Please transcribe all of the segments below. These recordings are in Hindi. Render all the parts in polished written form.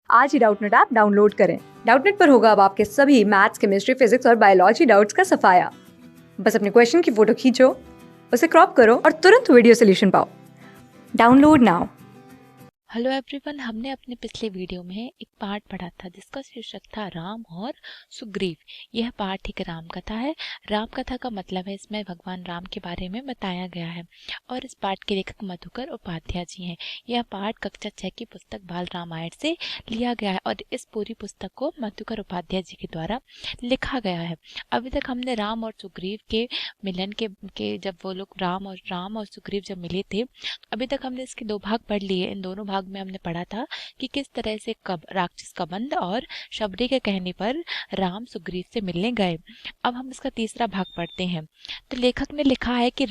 आज ही डाउटनेट ऐप डाउनलोड करें। डाउटनेट पर होगा अब आपके सभी मैथ्स, केमिस्ट्री, फिजिक्स और बायोलॉजी डाउट्स का सफाया। बस अपने क्वेश्चन की फोटो खींचो, उसे क्रॉप करो और तुरंत वीडियो सोल्यूशन पाओ। Download now. हेलो एवरीवन, हमने अपने पिछले वीडियो में एक पार्ट पढ़ा था जिसका शीर्षक था राम और सुग्रीव। यह पार्ट एक राम कथा है। राम कथा का मतलब है इसमें भगवान राम के बारे में बताया गया है और इस पार्ट के लेखक मधुकर उपाध्याय जी हैं। यह पार्ट कक्षा 6 की पुस्तक बाल रामायण से लिया गया है और इस पूरी पुस्तक को मधुकर उपाध्याय जी के द्वारा लिखा गया है। अभी तक हमने राम और सुग्रीव के मिलन के जब वो लोग राम और सुग्रीव जब मिले थे, अभी तक हमने इसके 2 भाग पढ़ लिए। इन दोनों भाग में हमने पढ़ा था कि किस तरह से राक्षस कबंध और शबरी के कहने पर राम सुग्रीव से मिलने गए। अब हम इसका तीसरा भाग पढ़ते हैं। तो लेखक ने लिखा है कि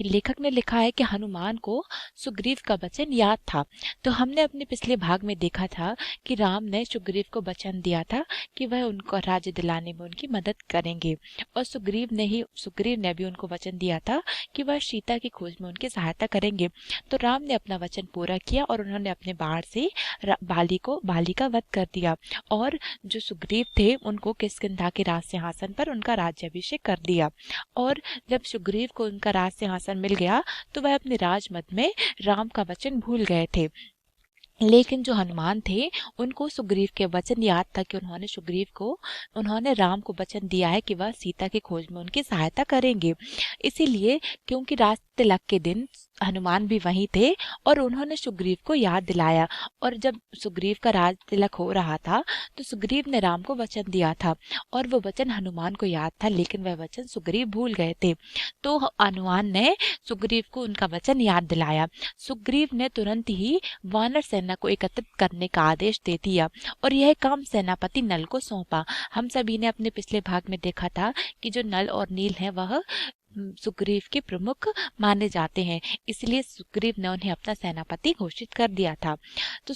लेखक ने लिखा है कि हनुमान को सुग्रीव का वचन याद था। तो हमने अपने पिछले भाग में देखा था कि राम ने सुग्रीव को वचन दिया था कि वह उनको राज्य दिलाने में उनकी मदद करेंगे और सुग्रीव ने भी उनको वचन दिया था कि वह सीता की खोज में उनकी सहायता करेंगे। तो राम ने अपना वचन पूरा किया और उन्होंने अपने बाण से बाली का वध कर दिया और जो सुग्रीव थे उनको किष्किंधा के राज सिंहासन पर उनका राज्याभिषेक कर दिया। और जब सुग्रीव को उनका राज सिंहासन मिल गया तो वह अपने राजमद में राम का वचन भूल गए थे। लेकिन जो हनुमान थे उनको सुग्रीव के वचन याद था कि उन्होंने राम को वचन दिया है कि वह सीता की खोज में उनकी सहायता करेंगे। इसीलिए क्योंकि राज तिलक के दिन हनुमान भी वहीं थे और उन्होंने सुग्रीव को याद दिलाया। और जब सुग्रीव का राज तिलक हो रहा था तो सुग्रीव ने राम को वचन दिया था और वो वचन हनुमान को याद था, लेकिन वह वचन सुग्रीव भूल गए थे। तो हनुमान ने सुग्रीव को उनका वचन याद दिलाया। सुग्रीव ने तुरंत ही वानर सेना को एकत्रित करने का आदेश दे दिया और यह काम सेनापति नल को सौंपा। हम सभी ने अपने पिछले भाग में देखा था कि जो नल और नील हैं वह सुग्रीव के प्रमुख माने जाते हैं, इसलिए सुग्रीव ने उन्हें अपना सेनापति घोषित कर दिया था। तो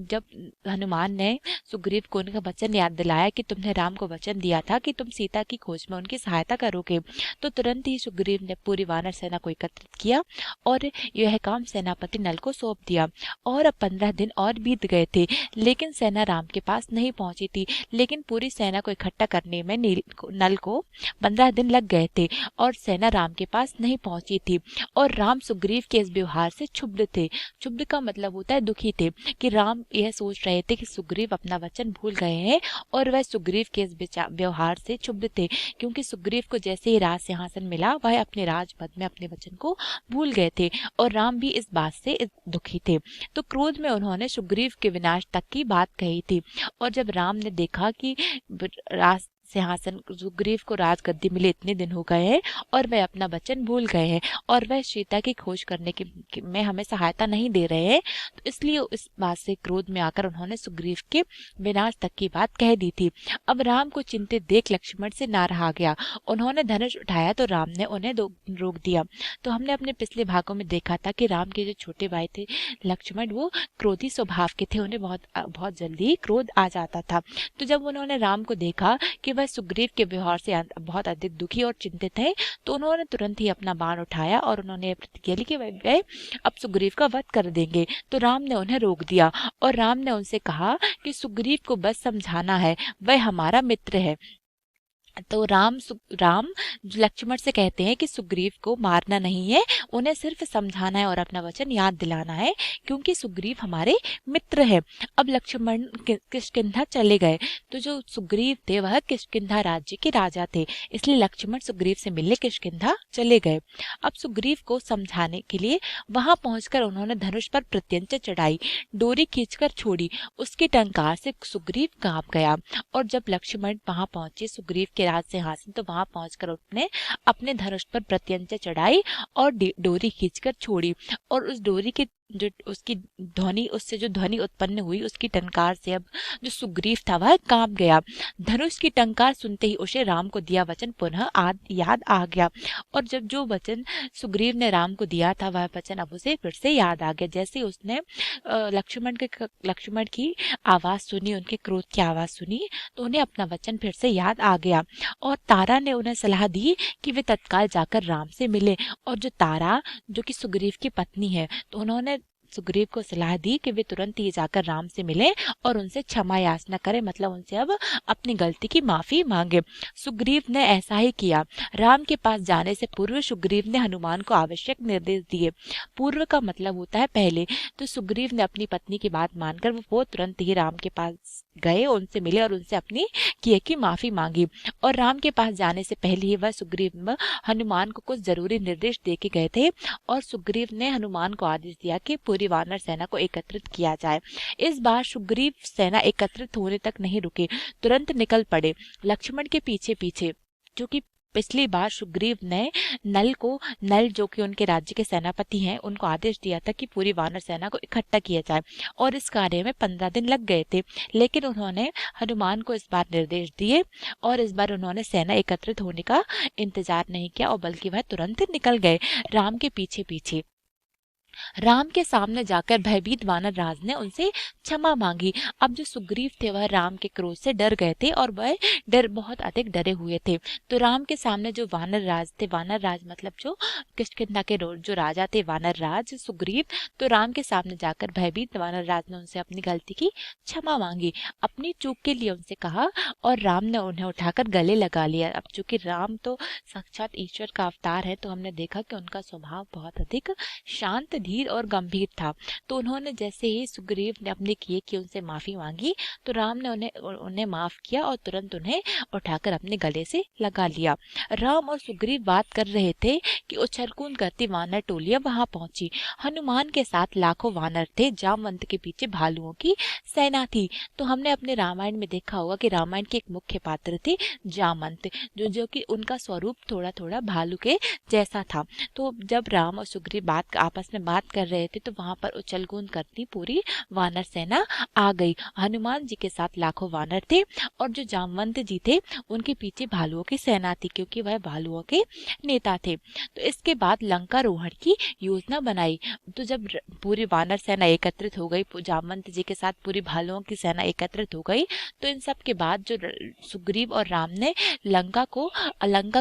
जब हनुमान ने सुग्रीव को उनका वचन याद दिलाया कि तुमने राम को वचन दिया था कि तुम सीता की खोज में उनकी सहायता करोगे, तो तुरंत ही सुग्रीव ने पूरी वानर सेना को एकत्रित किया और यह काम सेनापति नल को सौंप दिया। और अब 15 दिन और बीत गए थे, लेकिन सेना राम के पास नहीं पहुंची थी। लेकिन पूरी सेना को इकट्ठा करने में नल को 15 दिन लग गए थे और सेना राम के पास नहीं पहुंची थी। और राम सुग्रीव के इस व्यवहार से क्षुब्ध थे। क्षुब्ध का मतलब होता है दुखी थे कि राम यह सोच रहे थे कि सुग्रीव अपना वचन भूल गए हैं और वह सुग्रीव के इस व्यवहार से क्षुब्ध थे, क्योंकि सुग्रीव को जैसे ही राज सिंहासन मिला वह अपने राजपद में अपने वचन को भूल गए थे और राम भी इस बात से दुखी थे। तो क्रोध में उन्होंने सुग्रीव के विनाश तक की बात कही थी। और जब राम ने देखा कि राज सिंहासन सुग्रीव को राजगद्दी मिले इतने दिन हो गए हैं और वह अपना वचन भूल गए हैं और वह सीता की खोज करने में हमें सहायता नहीं दे रहे हैं, तो इसलिए इस बात से क्रोध में आकर उन्होंने सुग्रीव के विनाश तक की बात कह दी थी। अब राम को चिंतित देख लक्ष्मण से ना रहा गया। उन्होंने धनुष उठाया तो राम ने उन्हें रोक दिया। तो हमने अपने पिछले भागों में देखा था कि राम के जो छोटे भाई थे लक्ष्मण, वो क्रोधी स्वभाव के थे, उन्हें बहुत जल्दी क्रोध आ जाता था। तो जब उन्होंने राम को देखा कि वह सुग्रीव के व्यवहार से बहुत अधिक दुखी और चिंतित है, तो उन्होंने तुरंत ही अपना बाण उठाया और उन्होंने प्रतिज्ञा ली कि वह अब सुग्रीव का वध कर देंगे। तो राम ने उन्हें रोक दिया और राम ने उनसे कहा कि सुग्रीव को बस समझाना है, वह हमारा मित्र है। तो राम लक्ष्मण से कहते हैं कि सुग्रीव को मारना नहीं है, उन्हें सिर्फ समझाना है और अपना वचन याद दिलाना है, क्योंकि सुग्रीव हमारे मित्र है। अब लक्ष्मण किष्किंधा चले गए। तो जो सुग्रीव थे वह किष्किंधा राज्य के राजा थे, इसलिए लक्ष्मण सुग्रीव से मिलने किष्किंधा चले गए। अब सुग्रीव को समझाने के लिए वहां पहुंचकर उन्होंने धनुष पर प्रत्यंचा चढ़ाई, डोरी खींचकर छोड़ी, उसकी टंकार से सुग्रीव कांप गया। और जब लक्ष्मण वहां पहुंचे सुग्रीव के राज सिंहासन, तो वहां पहुंचकर उसने अपने धनुष पर प्रत्यंचा चढ़ाई और डोरी खींचकर छोड़ी और उस डोरी की उससे जो ध्वनि उत्पन्न हुई उसकी टंकार से अब जो सुग्रीव था वह कांप गया। धनुष की टंकार सुनते ही उसे राम को दिया वचन पुनः याद आ गया और जब जो वचन सुग्रीव ने राम को दिया था वह वचन अब उसे फिर से याद आ गया। जैसे ही उसने लक्ष्मण की आवाज सुनी, उनके क्रोध की आवाज सुनी, तो उन्हें अपना वचन फिर से याद आ गया। और तारा ने उन्हें सलाह दी कि वे तत्काल जाकर राम से मिले। और जो तारा जो कि सुग्रीव की पत्नी है, तो उन्होंने सुग्रीव को सलाह दी कि वे तुरंत ही जाकर राम से मिले और उनसे क्षमा याचना करें, मतलब उनसे अब अपनी गलती की माफी मांगे। सुग्रीव ने ऐसा ही किया। राम के पास जाने से पूर्व सुग्रीव ने हनुमान को आवश्यक निर्देश दिए। पूर्व का मतलब होता है पहले। तो सुग्रीव ने अपनी पत्नी की बात मानकर वो तुरंत ही राम के पास गए, उनसे मिले और उनसे अपनी किए की माफी मांगी। और राम के पास जाने से पहले ही वह सुग्रीव हनुमान को कुछ जरूरी निर्देश दे के गए थे। और सुग्रीव ने हनुमान को आदेश दिया कि पूरी वानर सेना को एकत्रित किया जाए। इस बार सुग्रीव सेना एकत्रित होने तक नहीं रुके, तुरंत निकल पड़े लक्ष्मण के पीछे पीछे। जो कि पिछली बार सुग्रीव ने नल जो कि उनके राज्य के सेनापति हैं, उनको आदेश दिया था कि पूरी वानर सेना को इकट्ठा किया जाए और इस कार्य में 15 दिन लग गए थे। लेकिन उन्होंने हनुमान को इस बार निर्देश दिए और इस बार उन्होंने सेना एकत्रित होने का इंतजार नहीं किया और बल्कि वह तुरंत निकल गए राम के पीछे पीछे। राम के सामने जाकर भयभीत वानर राज ने उनसे क्षमा मांगी। अब जो सुग्रीव थे वह राम के क्रोध से डर गए थे और वह बहुत अधिक डरे हुए थे। तो राम के सामने जो वानर राज थे, वानर राज मतलब जो किष्किंधा के जो राजा थे वानर राज सुग्रीव, तो राम के सामने जाकर भयभीत वानर राज ने उनसे अपनी गलती की क्षमा मांगी, अपनी चूक के लिए उनसे कहा और राम ने उन्हें उठाकर गले लगा लिया। अब चूंकि राम तो साक्षात ईश्वर का अवतार है, तो हमने देखा कि उनका स्वभाव बहुत अधिक शांत, धीर और गंभीर था। तो उन्होंने जैसे ही सुग्रीव ने अपने किए कि उनसे माफी मांगी, तो राम ने उन्हें माफ किया और तुरंत उन्हें उठाकर अपने गले से लगा लिया। राम और सुग्रीव बात कर रहे थे कि उछलकूद करती वानर टोलियां वहां पहुंची। हनुमान के साथ लाखों वानर थे, जामवंत के पीछे भालुओं की सेना थी। तो हमने अपने रामायण में देखा होगा कि रामायण के एक मुख्य पात्र थे जामवंत, जो कि उनका स्वरूप थोड़ा थोड़ा भालू के जैसा था। तो जब राम और सुग्रीव आपस में बात कर रहे थे, तो वहां पर उछलकूद करती पूरी वानर सेना आ गई। हनुमान जी के साथ लाखों वानर थे और जो जामवंत जी थे उनके पीछे भालुओं की सेना थी, क्योंकि वह भालुओं के नेता थे। तो इसके बाद लंका रोहण की योजना बनाई। तो जब पूरी वानर सेना एकत्रित हो गई, जामवंत जी के साथ पूरी भालुओं की सेना एकत्रित हो गई, तो इन सब के बाद जो सुग्रीव और राम ने लंका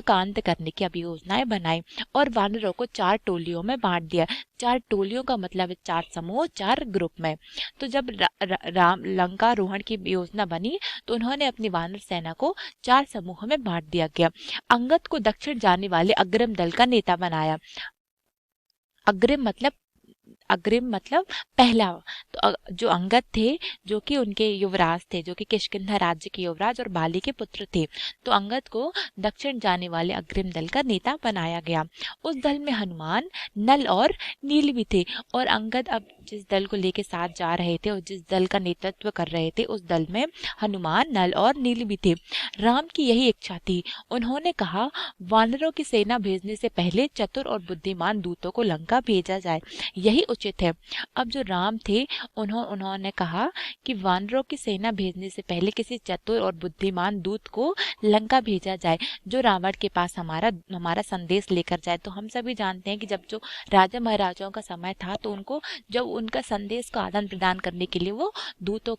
का अंत करने की अभी योजनाएं बनाई और वानरों को 4 टोलियों में बांट दिया। 4 टोलियों का मतलब है 4 समूह, 4 ग्रुप में। तो जब राम लंका रोहण की योजना बनी, तो उन्होंने अपनी वानर सेना को 4 समूहों में बांट दिया गया। अंगद को दक्षिण जाने वाले अग्रिम दल का नेता बनाया। अग्रिम मतलब पहला। तो जो अंगद थे, जो कि उनके युवराज थे, जो कि किष्किंधा राज्य के युवराज और बाली के पुत्र थे, तो अंगद को दक्षिण जाने वाले अग्रिम दल का नेता बनाया गया। उस दल में हनुमान, नल और नील भी थे। और अंगद अब जिस दल को लेके साथ जा रहे थे और जिस दल का नेतृत्व कर रहे थे, उस दल में हनुमान, नल और नील भी थे। राम की यही इच्छा थी। उन्होंने कहा, वानरों की सेना भेजने से पहले चतुर और बुद्धिमान दूतों को लंका भेजा जाए, यही उचित है। अब जो राम थे उन्होंने कहा कि वानरों की सेना भेजने से पहले किसी चतुर और बुद्धिमान दूत को लंका भेजा जाए, जो रावण के पास हमारा संदेश लेकर जाए। तो हम सभी जानते हैं कि जब जो राजा महाराजाओं का समय था, तो उनको जब उनका संदेश का आदान प्रदान करने के लिए वो दूतों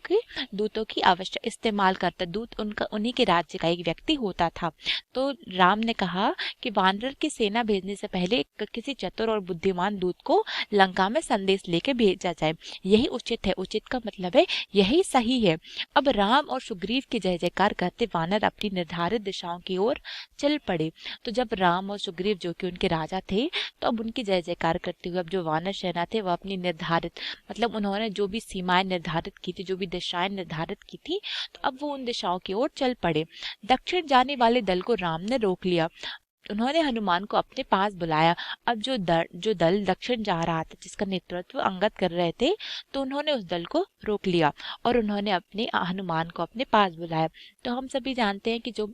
की आवश्यक इस्तेमाल करता। दूत उन्हीं के राज्य का एक व्यक्ति होता था। तो राम ने कहा कि वानर की सेना भेजने से पहले किसी चतुर और बुद्धिमान दूत को लंका में संदेश लेके भेजा जाए, यही उचित है। उचित का मतलब है यही सही है। अब राम और सुग्रीव की जय जयकार करते वानर अपनी निर्धारित दिशाओं की ओर चल पड़े। तो जब राम और सुग्रीव जो कि उनके राजा थे, तो अब उनकी जय जयकार करते हुए अब जो वानर सेना थे वह अपनी निर्धारित मतलब उन्होंने जो भी सीमाएं निर्धारित की थी, जो भी दिशाएं निर्धारित की थी, तो अब वो उन दिशाओं की ओर चल पड़े। दक्षिण जाने वाले दल को राम ने रोक लिया। उन्होंने हनुमान को अपने पास बुलाया। अब जो दल दक्षिण जा रहा था, जिसका नेतृत्व अंगद कर रहे थे, तो उन्होंने उस दल को रोक लिया और उन्होंने अपने हनुमान को अपने पास बुलाया। तो हम सभी जानते हैं कि जो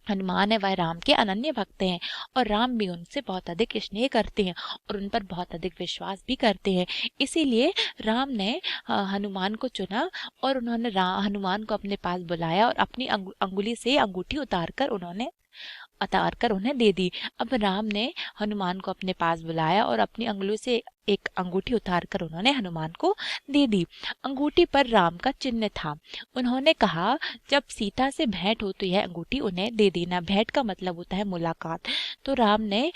हनुमान है वह राम के अनन्य भक्त हैं और राम भी उनसे बहुत अधिक स्नेह करते हैं और उन पर बहुत अधिक विश्वास भी करते हैं। इसीलिए राम ने हनुमान को चुना और उन्होंने हनुमान को अपने पास बुलाया और अपनी अंगुली से अंगूठी उतारकर उन्हें दे दी। अब राम ने हनुमान को अपने पास बुलाया और अपनी अंगुली से एक अंगूठी उतारकर उन्होंने हनुमान को दे दी। अंगूठी पर राम का चिन्ह था। उन्होंने कहा, जब सीता से भेंट हो तो यह अंगूठी उन्हें दे देना। भेंट का मतलब होता है मुलाकात। तो राम ने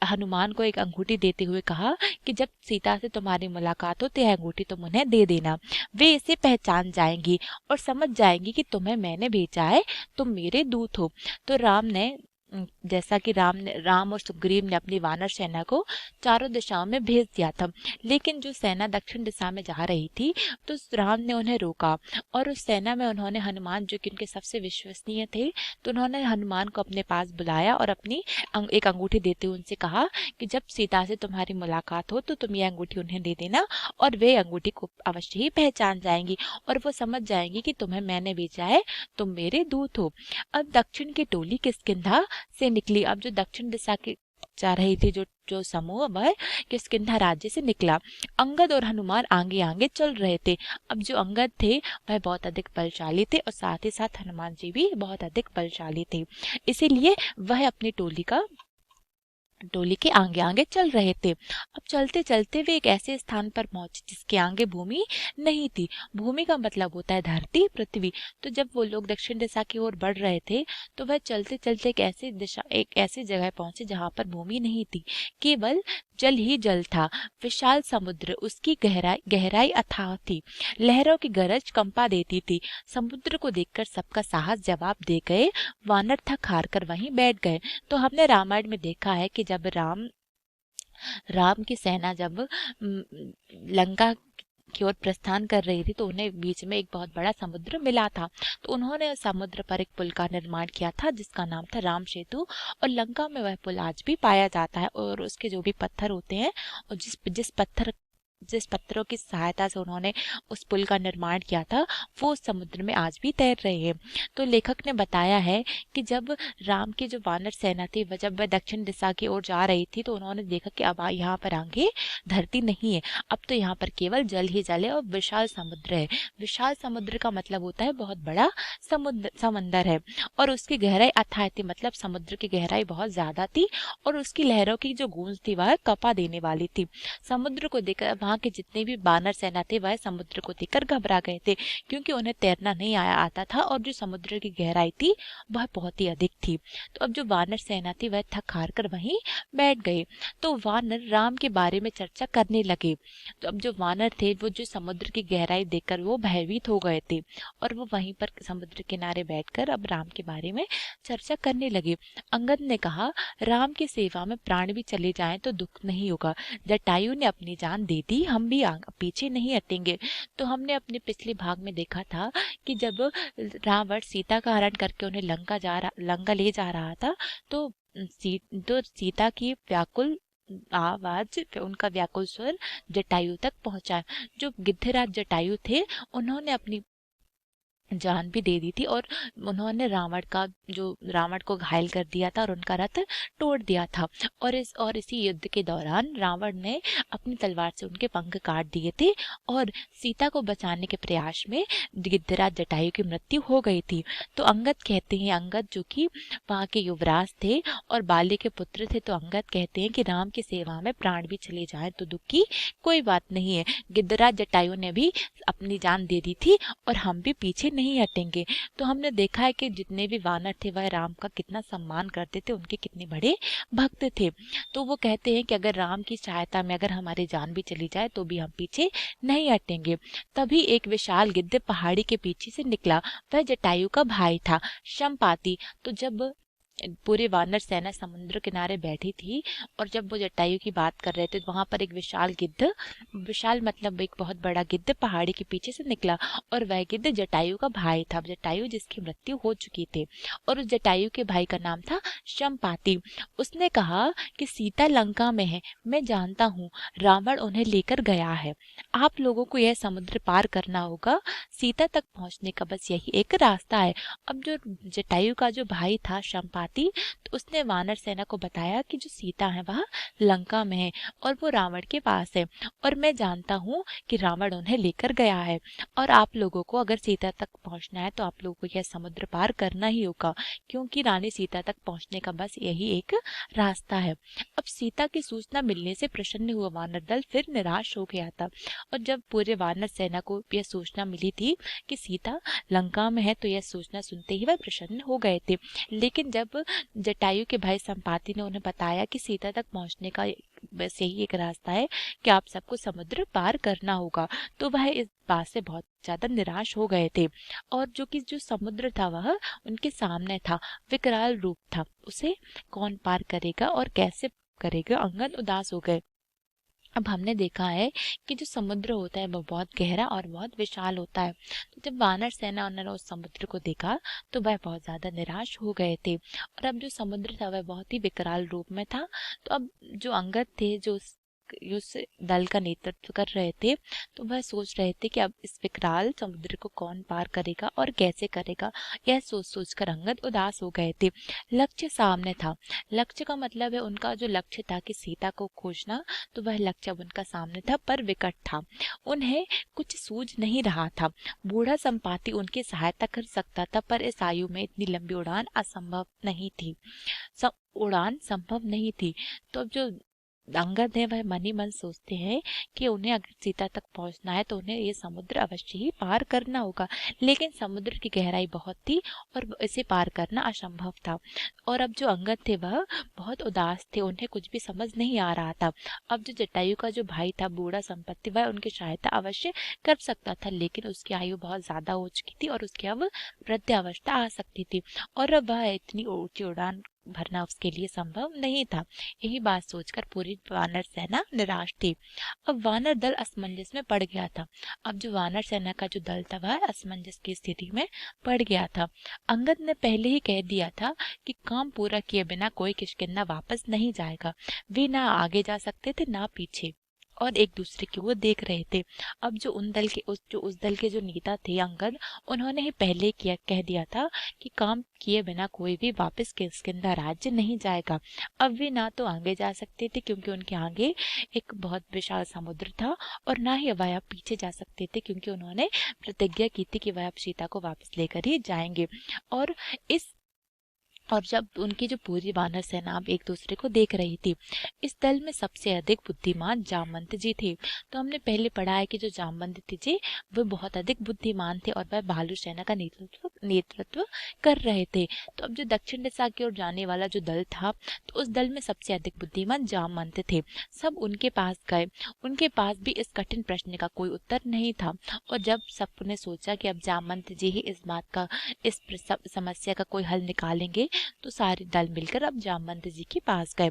हनुमान को एक अंगूठी देते हुए कहा कि जब सीता से तुम्हारी मुलाकात हो तो यह अंगूठी तुम उन्हें दे देना। वे इसे पहचान जाएंगी और समझ जाएंगी कि तुम्हें मैंने भेजा है, तुम मेरे दूत हो। तो जैसा कि राम और सुग्रीव ने अपनी वानर सेना को चारों दिशाओं में भेज दिया था, लेकिन जो सेना दक्षिण दिशा में जा रही थी तो राम ने उन्हें रोका, और उस सेना में उन्होंने हनुमान, जो कि उनके सबसे विश्वसनीय थे, तो उन्होंने हनुमान को अपने पास बुलाया और अपनी एक अंगूठी देते हुए उनसे कहा कि जब सीता से तुम्हारी मुलाकात हो तो तुम ये अंगूठी उन्हें दे देना, और वे अंगूठी को अवश्य ही पहचान जाएंगी और वो समझ जाएंगी कि तुम्हें मैंने भेजा है, तुम मेरे दूत हो। अब दक्षिण की टोली किष्किंधा से निकली। अब जो दक्षिण दिशा की जा रही थी, जो जो समूह, वह किष्किंधा राज्य से निकला। अंगद और हनुमान आगे आगे चल रहे थे। अब जो अंगद थे वह बहुत अधिक बलशाली थे और साथ ही साथ हनुमान जी भी बहुत अधिक बलशाली थे, इसीलिए वह अपनी टोली के आगे आगे चल रहे थे। अब चलते चलते वे एक ऐसे स्थान पर पहुंचे जिसके आगे भूमि नहीं थी। भूमि का मतलब होता है धरती, पृथ्वी। तो जब वो लोग दक्षिण दिशा की ओर बढ़ रहे थे तो वह चलते चलते एक ऐसी जगह पहुंचे जहां पर भूमि नहीं थी, केवल जल ही जल था। विशाल समुद्र, उसकी गहराई अथाह थी। लहरों की गरज कंपा देती थी। समुद्र को देखकर सबका साहस जवाब दे गए। वानर थक हार कर वहीं बैठ गए। तो हमने रामायण में देखा है कि जब राम की सेना जब लंका की ओर प्रस्थान कर रही थी तो उन्हें बीच में एक बहुत बड़ा समुद्र मिला था। तो उन्होंने उस समुद्र पर एक पुल का निर्माण किया था जिसका नाम था राम सेतु, और लंका में वह पुल आज भी पाया जाता है। और उसके जो भी पत्थर होते हैं और जिस पत्थरों की सहायता से उन्होंने उस पुल का निर्माण किया था, वो उस समुद्र में आज भी तैर रहे हैं। तो लेखक ने बताया है कि जब राम की जो वानर सेना थी जब वह दक्षिण दिशा की ओर जा रही थी तो उन्होंने देखा कि अब यहाँ पर आगे धरती नहीं है, अब तो यहाँ पर केवल जल ही जल है और विशाल समुद्र है। विशाल समुद्र का मतलब होता है बहुत बड़ा समंदर है, और उसकी गहराई अथाह थी, मतलब समुद्र की गहराई बहुत ज्यादा थी, और उसकी लहरों की जो गूंज थी वह कपा देने वाली थी। समुद्र को देखकर वहां के जितने भी बानर सेना थे वह समुद्र को देखकर घबरा गए थे, क्योंकि उन्हें तैरना नहीं आता था और जो समुद्र की गहराई थी वह बहुत ही अधिक थी। तो अब जो वानर सेना थी वह थक हार कर वहीं बैठ गए। तो वानर राम के बारे में चर्चा करने लगे। तो अब जो वानर थे वो जो समुद्र की गहराई देखकर वो भयभीत हो गए थे, और वो वहीं पर समुद्र किनारे बैठकर अब राम के बारे में चर्चा करने लगे। अंगद ने कहा, राम की सेवा में प्राण भी चले जाएं तो दुख नहीं होगा। जटायु ने अपनी जान दे दी, हम भी पीछे नहीं हटेंगे। तो हमने अपने पिछले भाग में देखा था कि जब रावण सीता का हरण करके उन्हें लंका ले जा रहा था तो सीता की व्याकुल आवाज, उनका व्याकुल स्वर जटायु तक पहुंचा। जो गिद्धराज जटायु थे उन्होंने अपनी जान भी दे दी थी, और उन्होंने रावण को घायल कर दिया था और उनका रथ तोड़ दिया था। और इसी युद्ध के दौरान रावण ने अपनी तलवार से उनके पंख काट दिए थे, और सीता को बचाने के प्रयास में गिद्धराज जटायु की मृत्यु हो गई थी। तो अंगद कहते हैं, अंगद जो कि वहां के युवराज थे और बाली के पुत्र थे, तो अंगद कहते हैं कि राम की सेवा में प्राण भी चले जाए तो दुख की कोई बात नहीं है। गिद्धराज जटायु ने भी अपनी जान दे दी थी और हम भी पीछे नहीं हटेंगे। तो हमने देखा है कि जितने भी वानर थे वह राम का कितना सम्मान करते थे, उनके कितने बड़े भक्त थे। तो वो कहते हैं कि अगर राम की सहायता में अगर हमारी जान भी चली जाए तो भी हम पीछे नहीं हटेंगे। तभी एक विशाल गिद्ध पहाड़ी के पीछे से निकला। वह जटायु का भाई था, शंपाति। तो जब पूरी वानर सेना समुद्र किनारे बैठी थी और जब वो जटायु की बात कर रहे थे तो वहां पर एक विशाल मतलब एक बहुत बड़ा गिद्ध पहाड़ी के पीछे से निकला, और वह गिद्ध जटायु का भाई था, जटायु जिसकी मृत्यु हो चुकी थी, और उस जटायु के भाई का नाम था शंपाति। उसने कहा कि सीता लंका में है, मैं जानता हूँ रावण उन्हें लेकर गया है, आप लोगों को यह समुद्र पार करना होगा, सीता तक पहुंचने का बस यही एक रास्ता है। अब जो जटायु का जो भाई था शंपाति, तो उसने वानर सेना को बताया कि जो सीता है वह लंका में है और वो रावण के पास है, और मैं जानता हूँ कि रावण उन्हें लेकर गया है, और आप लोगों को अगर सीता तक पहुंचना है तो आप लोगों को यह समुद्र पार करना ही होगा, क्योंकि रानी सीता तक पहुंचने का बस यही एक रास्ता है। अब सीता की सूचना मिलने से प्रसन्न हुआ वानर दल फिर निराश हो गया था, और जब पूरे वानर सेना को यह सूचना मिली थी कि सीता लंका में है तो यह सूचना सुनते ही वह प्रसन्न हो गए थे। लेकिन जब जटायु के भाई संपाति ने उन्हें बताया कि सीता तक पहुंचने का बस यही एक रास्ता है कि आप सबको समुद्र पार करना होगा। तो वह इस बात से बहुत ज्यादा निराश हो गए थे, और जो समुद्र था वह उनके सामने था, विकराल रूप था, उसे कौन पार करेगा और कैसे करेगा। अंगद उदास हो गए। अब हमने देखा है कि जो समुद्र होता है वो बहुत गहरा और बहुत विशाल होता है। तो जब वानर सेना उन्होंने उस समुद्र को देखा तो वह बहुत ज्यादा निराश हो गए थे, और अब जो समुद्र था वह बहुत ही विकराल रूप में था। तो अब जो अंगद थे, जो उस दल का नेतृत्व कर रहे थे, तो वह सोच रहे थे कि अब इस विकराल समुद्र को कौन पार करेगा और कैसे करेगा। यह सोच सोच कर अंगद उदास हो गए थे। लक्ष्य सामने था। लक्ष्य का मतलब है उनका जो लक्ष्य था कि सीता को खोजना, तो वह लक्ष्य अब उनका सामने था, पर विकट था। उन्हें कुछ सूझ नहीं रहा था। बूढ़ा संपाति उनकी सहायता कर सकता था, पर इस आयु में इतनी लंबी उड़ान असंभव नहीं थी। उड़ान संभव नहीं थी। तो अब जो अंगद है वह मन ही मन सोचते हैं कि उन्हें अगर सीता तक पहुंचना है तो उन्हें ये समुद्र अवश्य ही पार करना होगा। लेकिन समुद्र की गहराई बहुत थी और इसे पार करना असंभव था। और अब जो अंगद थे वह बहुत उदास थे, उन्हें कुछ भी समझ नहीं आ रहा था। अब जो जटायु का जो भाई था बूढ़ा संपत्ति, वह उनकी सहायता अवश्य कर सकता था, लेकिन उसकी आयु बहुत ज्यादा हो चुकी थी और उसकी अब वृद्धावस्था आ सकती थी, और अब वह इतनी ऊंची उड़ान भरना उसके लिए संभव नहीं था। यही बात सोचकर पूरी वानर सेना निराश थी। अब वानर दल असमंजस में पड़ गया था। अब जो वानर सेना का जो दल था वह असमंजस की स्थिति में पड़ गया था। अंगद ने पहले ही कह दिया था कि काम पूरा किए बिना कोई किष्किंधा वापस नहीं जाएगा। वे ना आगे जा सकते थे ना पीछे, और एक दूसरे की ओर देख रहे थे। अब जो उस दल के जो नेता थे अंगद, उन्होंने ही पहले कह दिया था कि काम किए बिना कोई भी वापस किष्किंधा राज्य नहीं जाएगा। अब वे ना तो आगे जा सकते थे क्योंकि उनके आगे एक बहुत विशाल समुद्र था, और ना ही वह पीछे जा सकते थे क्योंकि उन्होंने प्रतिज्ञा की थी कि वह अब सीता को वापस लेकर ही जाएंगे। और इस और जब उनकी जो पूरी वानर सेना अब एक दूसरे को देख रही थी, इस दल में सबसे अधिक बुद्धिमान जामवंत जी थे। तो हमने पहले पढ़ा है कि जो जामवंत जी वो बहुत अधिक बुद्धिमान थे और वह भालू सेना का नेतृत्व कर रहे थे। तो अब जो दक्षिण दिशा की ओर जाने वाला जो दल था, तो उस दल में सबसे अधिक बुद्धिमान जामवंत थे। सब उनके पास गए। उनके पास भी इस कठिन प्रश्न का कोई उत्तर नहीं था, और जब सबने सोचा कि अब जामवंत जी ही इस समस्या का कोई हल निकालेंगे, तो सारे दल मिलकर अब जामवंत जी के पास गए।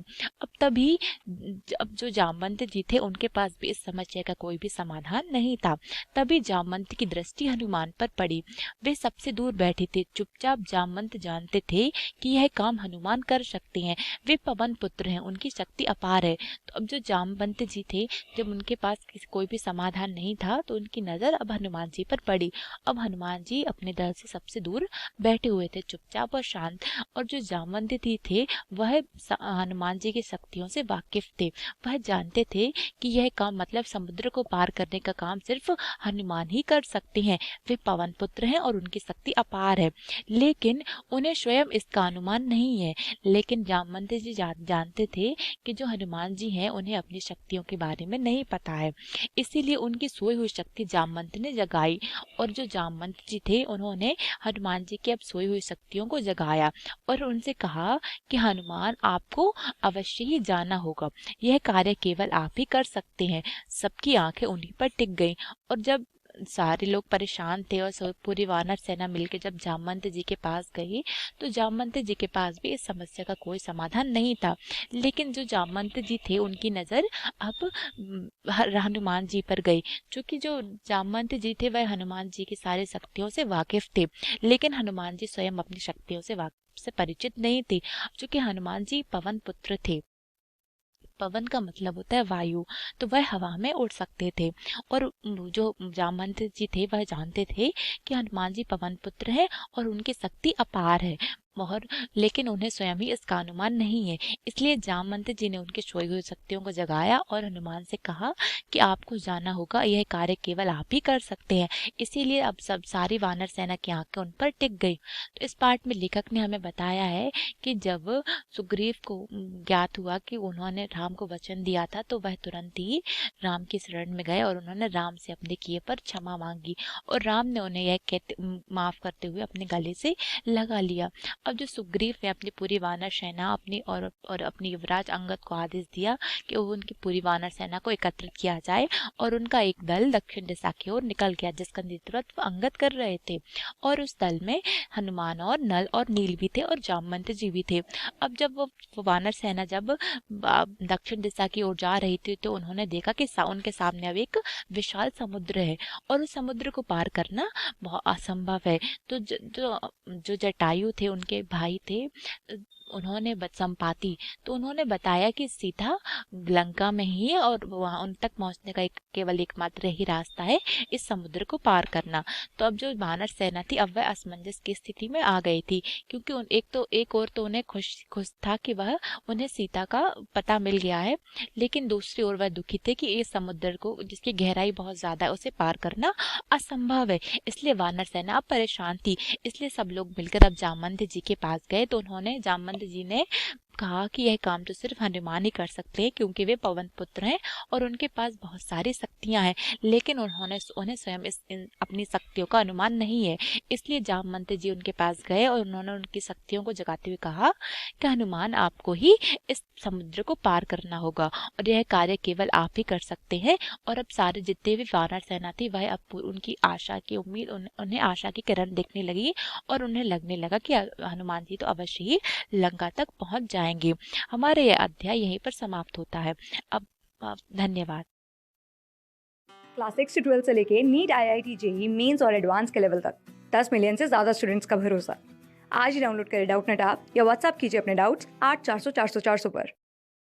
अब जो जामवंत जी थे उनके पास भी इस समस्या का कोई भी समाधान नहीं था। तभी जामवंत की दृष्टि हनुमान पर पड़ी। वे सबसे दूर बैठे थे, चुपचाप। जामवंत जानते थे कि यह काम हनुमान कर सकते हैं। वे पवन पुत्र हैं, उनकी शक्ति अपार है। तो अब जो जामवंत जी थे, जब उनके पास कोई भी समाधान नहीं था, तो उनकी नजर अब हनुमान जी पर पड़ी। अब हनुमान जी अपने दल से सबसे दूर बैठे हुए थे, चुपचाप और शांत। और जो जामवंत जी थे वह हनुमान जी की शक्तियों से वाकिफ थे। वह जानते थे कि यह काम मतलब समुद्र को पार करने का काम सिर्फ हनुमान ही कर सकते हैं। वे पवन पुत्र हैं और उनकी शक्ति अपार है, लेकिन उन्हें स्वयं इसका अनुमान नहीं है। लेकिन जामवंत जी जानते थे कि जो हनुमान जी हैं उन्हें अपनी शक्तियों के बारे में नहीं पता है, इसीलिए उनकी सोई हुई शक्ति जामवंत ने जगाई। और जो जामवंत जी थे उन्होंने हनुमान जी की अब सोई हुई शक्तियों को जगाया और उनसे कहा कि हनुमान, आपको अवश्य ही जाना होगा। यह कार्य केवल आप ही कर सकते हैं। सबकी आंखें उन्हीं पर टिक गईं, और जब सारे लोग परेशान थे और पूरी वानर सेना मिलकर जब जामवंत जी के पास गई, तो जामवंत जी के पास भी इस समस्या का कोई समाधान नहीं था। लेकिन जो जामवंत जी थे उनकी नजर अब हनुमान जी पर गई, क्योंकि जो जामवंत जी थे वह हनुमान जी की सारी शक्तियों से वाकिफ थे, लेकिन हनुमान जी स्वयं अपनी शक्तियों से परिचित नहीं थे, क्योंकि हनुमान जी पवन पुत्र थे। पवन का मतलब होता है वायु, तो वह हवा में उड़ सकते थे। और जो जामवंत जी थे वह जानते थे कि हनुमान जी पवन पुत्र हैं और उनकी शक्ति अपार है, और लेकिन उन्हें स्वयं ही इसका अनुमान नहीं है। इसलिए जामवंत जी ने उनकी सोई हुई शक्तियों को जगाया और हनुमान से कहा कि आपको जाना होगा, यह कार्य केवल आप ही कर सकते हैं। इसीलिए अब सारी वानर सेना की आंखें उन पर टिक गई। तो इस पार्ट में लेखक ने हमें बताया है कि जब सुग्रीव को ज्ञात हुआ कि उन्होंने राम को वचन दिया था, तो वह तुरंत ही राम की शरण में गए और उन्होंने राम से अपने किए पर क्षमा मांगी, और राम ने उन्हें यह कहते माफ करते हुए अपने गले से लगा लिया। अब जो सुग्रीव ने अपनी पूरी वानर सेना और अपनी युवराज अंगद को आदेश दिया कि वो उनकी पूरी वानर सेना को एकत्रित किया जाए, और उनका एक दल दक्षिण दिशा की ओर निकल गया जिसका नेतृत्व अंगद कर रहे थे। और उस दल में हनुमान और नल और नील भी थे और जामवंत जी भी थे। अब जब वो वानर सेना जब दक्षिण दिशा की ओर जा रही थी तो उन्होंने देखा कि उनके सामने अब एक विशाल समुद्र है और उस समुद्र को पार करना बहुत असंभव है। तो जो जटायु थे, उनके भाई थे, उन्होंने संपाति, तो उन्होंने बताया कि सीधा लंका में ही है और वहां उन तक पहुंचने का केवल एकमात्र ही रास्ता है इस समुद्र को पार करना। तो अब जो वानर सेना थी अब वह असमंजस की स्थिति में आ गई थी, क्योंकि एक और तो उन्हें खुश था कि वह उन्हें सीता का पता मिल गया है, लेकिन दूसरी ओर वह दुखी थे कि इस समुद्र को, जिसकी गहराई बहुत ज्यादा है, उसे पार करना असंभव है। इसलिए वानर सेना अब परेशान थी। इसलिए सब लोग मिलकर अब जामवंत जी के पास गए। तो उन्होंने जामवंत जी ने कहा कि यह काम तो सिर्फ हनुमान ही कर सकते हैं, क्योंकि वे पवन पुत्र हैं और उनके पास बहुत सारी शक्तियां हैं, लेकिन उन्हें स्वयं अपनी शक्तियों का अनुमान नहीं है। इसलिए जामवंत जी उनके पास गए और उन्होंने उनकी शक्तियों को जगाते हुए कहा कि हनुमान, आपको ही इस समुद्र को पार करना होगा और यह कार्य केवल आप ही कर सकते हैं। और अब सारे जितने भी वानर सेना थी वह अब उनकी आशा की उम्मीद, उन्हें आशा की किरण दिखने लगी और उन्हें लगने लगा कि हनुमान जी तो अवश्य ही लंका तक पहुंच जाएंगे। हमारा यह अध्याय यहीं पर समाप्त होता है। अब धन्यवाद। क्लास 6 से 12 से लेके नीट, IIT, जेईई मेंस और एडवांस के लेवल तक 10 मिलियन से ज़्यादा स्टूडेंट्स का भरोसा। आज ही डाउनलोड करें डाउटनेट ऐप या व्हाट्सएप कीजिए अपने डाउट्स 8400 400 400 पर।